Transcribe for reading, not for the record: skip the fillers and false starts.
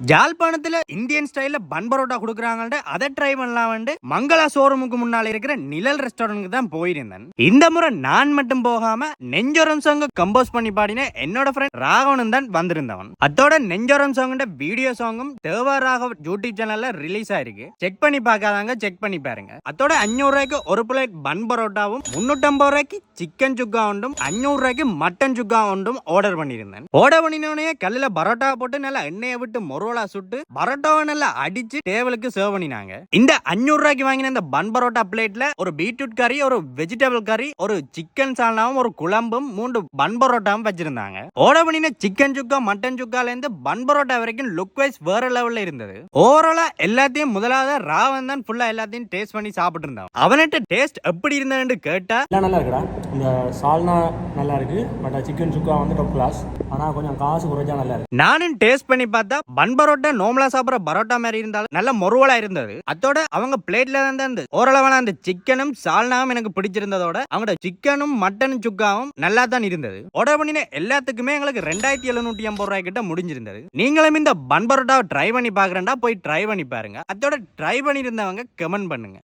ஜாழ்ப்பாணத்துல Indian ஸ்டைல்ல பன் பரோட்டா கொடுக்குறாங்கன்னு அதை ட்ரை பண்ணலாம் மங்களா ஷோரூமுக்கு முன்னால இருக்கிற நிழல் ரெஸ்டாரண்ட்க்கு தான் போயிருந்தேன். இந்த முறை நான் மட்டும் போகாம நெஞ்சோரம் சாங் கம்போஸ் பண்ணி பாடின என்னோட ஃப்ரெண்ட் ராகவனும் தான் வந்திருந்தவன். அதோட நெஞ்சோரம் சாங் வீடியோ சாங்கும் தேவா ராகவ் யூடியூப் சேனல்ல ரிலீஸ் ஆயிருக்கு. செக் பண்ணி பார்க்காதாங்க செக் பண்ணி பாருங்க. அதோட 500 ரூபாய்க்கு ஒரு பிளேட் பன் பரோட்டாவும் 350 ரூபாய்க்கு சிக்கன் சுக்கா உண்டும் 500 ரூபாய்க்கு மட்டன் சுக்கா உண்டும் ஆர்டர் பண்ணியிருந்தேன். ஆர்டர் பண்ணினோடனே கல்லுல பரோட்டா போட்டு நல்லா எண்ணெயை விட்டு மொரோலா சுட்டு பரோட்டாவை நல்லா அடிச்சு டேபிளுக்கு சர்வ் பண்ணினாங்க. இந்த 500 ரூபாய்க்கு வாங்கின இந்த பன் பரோட்டா பிளேட்ல ஒரு பீட்ரூட் கறி, ஒரு வெஜிடபிள் கறி, ஒரு சிக்கன் சால்னாவும், ஒரு குழம்பும், 3 பன் பரோட்டாவும் வச்சிருந்தாங்க. ஆர்டர் பண்ணின சிக்கன் சுக்கா, மட்டன் சுக்கால இருந்து பன் பரோட்டா வரைக்கும் லுக் வைஸ் வேற லெவல்ல இருந்தது. ஓவராலா எல்லாத்தையும் முதலாவது ராவன் தான் ஃபுல்லா எல்லாத்தையும் டேஸ்ட் பண்ணி சாப்பிட்டு இருந்தான். அவன்கிட்ட டேஸ்ட் எப்படி இருந்ததுன்னு கேட்டா, நல்லா இருக்குடா, இந்த சால்னா நல்லா இருக்கு, பட் சிக்கன் சுக்கா வந்து டாப் கிளாஸ், ஆனா கொஞ்சம் காசு குறைஞ்சா நல்லா இருக்கு. நானும் டேஸ்ட் பண்ணி பார்த்தா பன் பரோட்டா நார்மலா சாப்பிடுற பரோட்டா மாதிரி இருந்தாலும் நல்ல மொருவலா இருந்தது. அதோட அவங்க பிளேட்ல தான் ஓரளவான அந்த சிக்கனும் சால்னாவும் எனக்கு பிடிச்சிருந்ததோட அவங்களோட சிக்கனும் மட்டனும் சுக்காவும் நல்லா தான் இருந்தது. ஆர்டர் பண்ணின எல்லாத்துக்குமே எங்களுக்கு 2750 ரூபாய் கிட்ட முடிஞ்சிருந்தது. நீங்களும் இந்த பன் பரோட்டாவை ட்ரை பண்ணி பாக்குறேன்டா, போய் ட்ரை பண்ணி பாருங்க. அதோட ட்ரை பண்ணி இருந்தவங்க கமெண்ட் பண்ணுங்க.